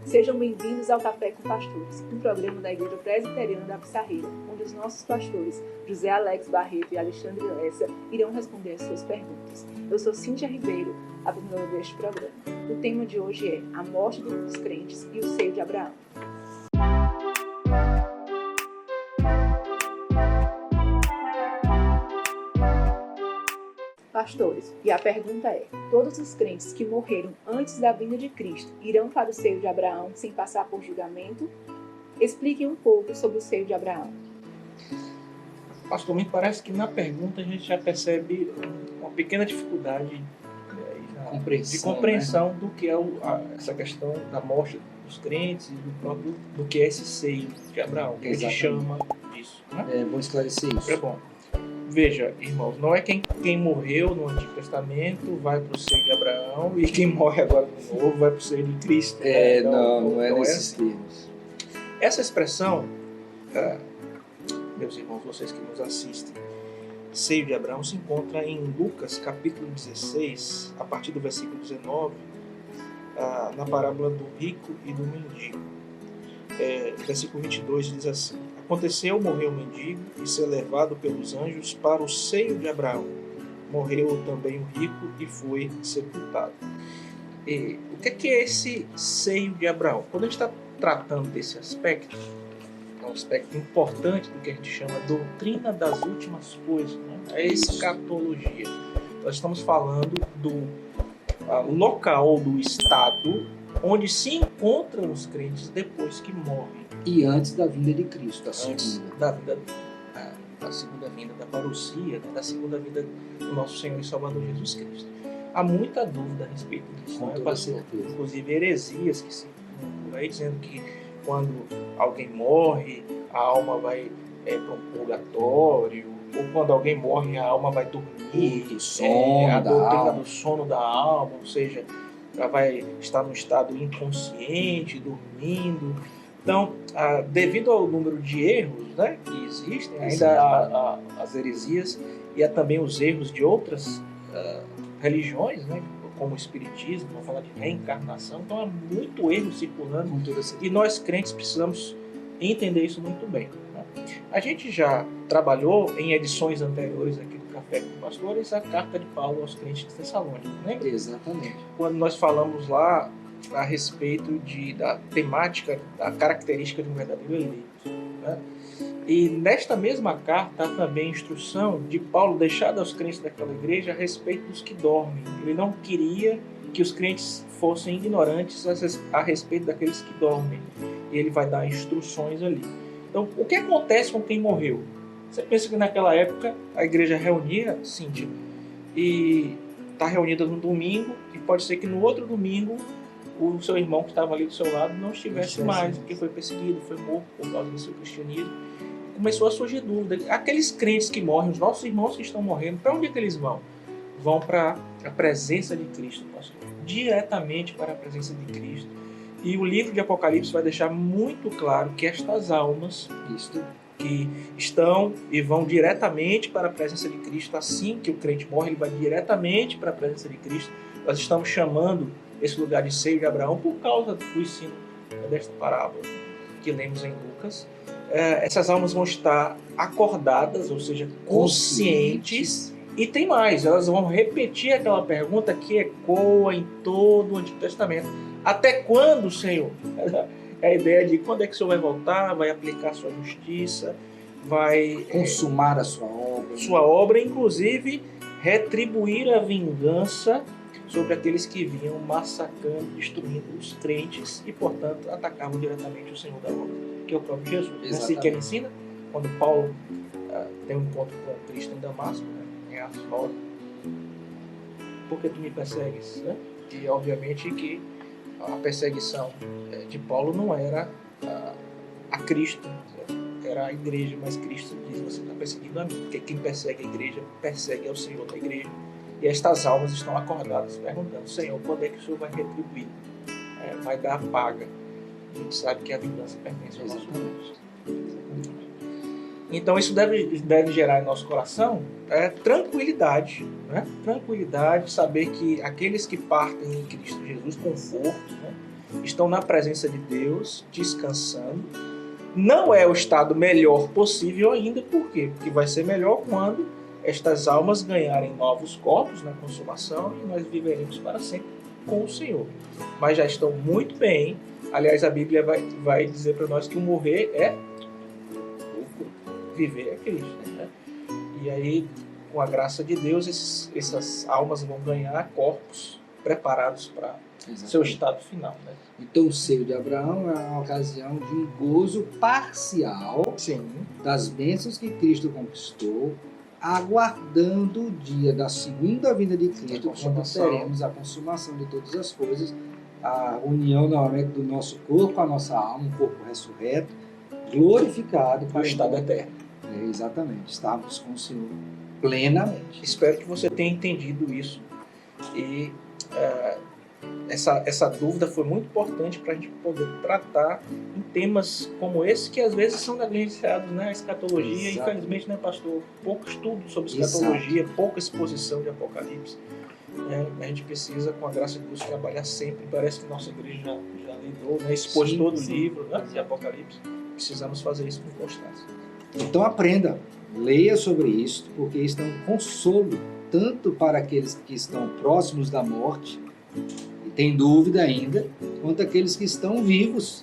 Sejam bem-vindos ao Café com Pastores, um programa da Igreja Presbiteriana da Pissarreira, onde os nossos pastores, José Alex Barreto e Alexandre Lessa, irão responder as suas perguntas. Eu sou Cíntia Ribeiro, a apresentadora deste programa. O tema de hoje é a morte dos crentes e o seio de Abraão. Pastores, e a pergunta é: todos os crentes que morreram antes da vinda de Cristo irão para o seio de Abraão sem passar por julgamento? Expliquem um pouco sobre o seio de Abraão. Pastor, me parece que na pergunta a gente já percebe uma pequena dificuldade de compreensão, né, do que é essa questão da morte dos crentes e do que é esse seio de Abraão, que a gente chama disso. Né? É bom esclarecer isso. É bom. Veja, irmãos, não é quem morreu no Antigo Testamento vai para o seio de Abraão e quem morre agora no Novo vai para o seio de Cristo. Não é nesses termos. Essa expressão, meus irmãos, vocês que nos assistem, seio de Abraão se encontra em Lucas capítulo 16, a partir do versículo 19, na parábola do rico e do mendigo. Versículo 22 diz assim: aconteceu morrer o mendigo e ser levado pelos anjos para o seio de Abraão. Morreu também o rico e foi sepultado. E o que é esse seio de Abraão? Quando a gente está tratando desse aspecto, é um aspecto importante do que a gente chama doutrina das últimas coisas, né? A escatologia. Nós estamos falando do local, do estado onde se encontram os crentes depois que morrem. E antes da vinda de Cristo, antes da segunda vinda da parousia, da segunda vinda do nosso Senhor e Salvador Jesus Cristo. Há muita dúvida a respeito disso. Inclusive heresias que se por aí dizendo que quando alguém morre, a alma vai para um purgatório, ou quando alguém morre, a alma vai dormir, a doutrina do sono da alma, ou seja, ela vai estar num estado inconsciente, dormindo. Então, devido ao número de erros, né, que existem, ainda há as heresias e há também os erros de outras religiões, né, como o Espiritismo, vamos falar de reencarnação. Então, há muito erro circulando e nós crentes precisamos entender isso muito bem. Né? A gente já trabalhou em edições anteriores aqui do Café com Pastores a carta de Paulo aos crentes de Tessalônica, né? Exatamente. Quando nós falamos lá a respeito da temática, da característica de um verdadeiro eleito. Né? E nesta mesma carta há também a instrução de Paulo deixada aos crentes daquela igreja a respeito dos que dormem. Ele não queria que os crentes fossem ignorantes a respeito daqueles que dormem. E ele vai dar instruções ali. Então, o que acontece com quem morreu? Você pensa que naquela época a igreja reunia, Cíntia, e está reunida no domingo, e pode ser que no outro domingo o seu irmão que estava ali do seu lado não estivesse mais, porque foi perseguido, foi morto por causa do seu cristianismo. Começou a surgir dúvida. Aqueles crentes que morrem, os nossos irmãos que estão morrendo, para onde é que eles vão? Vão para a presença de Cristo, pastor. Diretamente para a presença de Cristo. E o livro de Apocalipse vai deixar muito claro que estas almas que estão e vão diretamente para a presença de Cristo, assim que o crente morre, ele vai diretamente para a presença de Cristo. Nós estamos chamando esse lugar de seio de Abraão por causa do ensino desta parábola que lemos em Lucas. Essas almas vão estar acordadas, ou seja, conscientes. E tem mais, elas vão repetir aquela pergunta que ecoa em todo o Antigo Testamento. Até quando, Senhor? É a ideia de quando é que o Senhor vai voltar, vai aplicar a sua justiça, vai consumar a sua obra. Sua obra, inclusive, retribuir a vingança sobre aqueles que vinham massacrando, destruindo os crentes e, portanto, atacavam diretamente o Senhor da obra, que é o próprio Jesus. É assim que ele ensina, quando Paulo tem um encontro com Cristo em Damasco, né, em Atos 9. Por que tu me persegues? Né? E, obviamente, que a perseguição de Paulo não era a Cristo, era a igreja, mas Cristo diz: você está perseguindo a mim, porque quem persegue a igreja persegue ao Senhor da igreja. E estas almas estão acordadas perguntando: Senhor, quando é que o Senhor vai retribuir? Vai dar a paga? A gente sabe que a vingança pertence ao nosso Deus. Então isso deve gerar em nosso coração tranquilidade, né? Tranquilidade, saber que aqueles que partem em Cristo Jesus, conforto, né? estão na presença de Deus, descansando. Não é o estado melhor possível ainda, por quê? Porque vai ser melhor quando estas almas ganharem novos corpos na consumação e nós viveremos para sempre com o Senhor. Mas já estão muito bem. Aliás, a Bíblia vai dizer para nós que o morrer é lucro, viver é Cristo. Né? E aí, com a graça de Deus, essas almas vão ganhar corpos preparados para seu estado final. Né? Então, o seio de Abraão é uma ocasião de um gozo parcial Sim. das bênçãos que Cristo conquistou, aguardando o dia da segunda vinda de Cristo, quando teremos a consumação de todas as coisas, a união novamente do nosso corpo, a nossa alma, um corpo ressurreto, glorificado para o estado eterno. Exatamente, estarmos com o Senhor plenamente. Espero que você tenha entendido isso e essa dúvida foi muito importante para a gente poder tratar em temas como esse, que às vezes são negligenciados, né? A escatologia, Exato. Infelizmente, né, pastor? Pouco estudo sobre escatologia, Exato. Pouca exposição de Apocalipse. A gente precisa, com a graça de Deus, trabalhar sempre. Parece que nossa igreja já lidou, né? Expôs todo o livro, né, de Apocalipse. Precisamos fazer isso com constância. Então aprenda, leia sobre isso, porque isso é um consolo, tanto para aqueles que estão próximos da morte, e têm dúvida ainda, quanto aqueles que estão vivos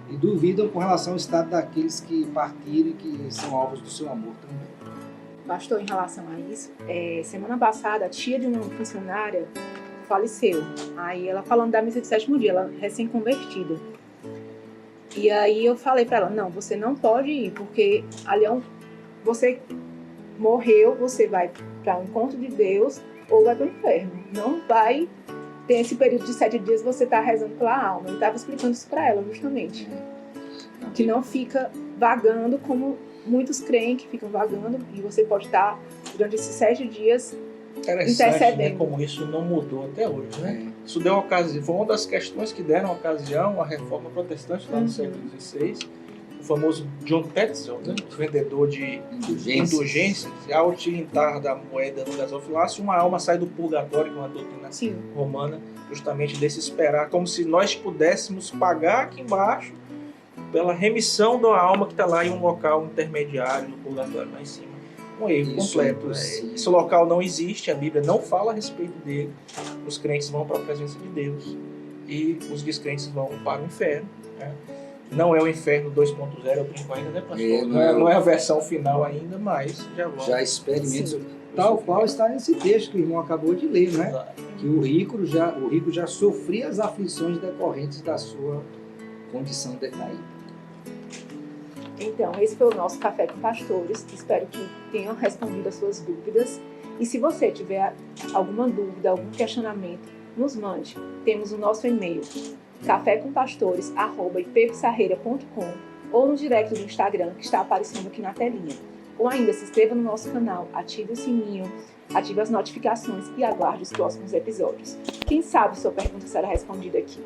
e duvidam com relação ao estado daqueles que partiram e que são alvos do seu amor também. Pastor, em relação a isso, semana passada a tia de uma funcionária faleceu. Aí ela falando da missa de sétimo dia, ela recém-convertida. E aí eu falei para ela, não, você não pode ir, porque ali você morreu, você vai para o encontro de Deus ou vai para o inferno. Não vai ter esse período de 7 dias você tá rezando pela alma. Eu estava explicando isso para ela, justamente. Que não fica vagando como muitos creem que ficam vagando, e você pode estar, durante esses 7 dias, Interessante, né, como isso não mudou até hoje, né? Isso deu ocasião, foi uma das questões que deram ocasião à reforma protestante lá no século XVI. O famoso John Tetzel, né, vendedor de indulgências, ao tilintar da moeda no gasofilácio, uma alma sai do purgatório, com a doutrina romana, justamente desse esperar, como se nós pudéssemos pagar aqui embaixo pela remissão da alma que está lá em um local intermediário do purgatório lá em cima. Um erro completo. Esse local não existe, a Bíblia não fala a respeito dele. Os crentes vão para a presença de Deus e os descrentes vão para o inferno. Né? Não é o inferno 2.0, eu brinco ainda, né, pastor? Não é a versão final ainda, mas já experimenta. Tal qual está nesse texto que o irmão acabou de ler, né? Exato. Que o rico já sofria as aflições decorrentes da sua condição decaída. Então, esse foi o nosso Café com Pastores. Espero que tenham respondido as suas dúvidas. E se você tiver alguma dúvida, algum questionamento, nos mande. Temos o nosso e-mail, cafécompastores@ippsarreira.com, ou no direct do Instagram, que está aparecendo aqui na telinha. Ou ainda, se inscreva no nosso canal, ative o sininho, ative as notificações e aguarde os próximos episódios. Quem sabe sua pergunta será respondida aqui.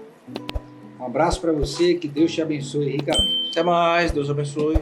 Um abraço para você, que Deus te abençoe ricamente. Até mais, Deus abençoe.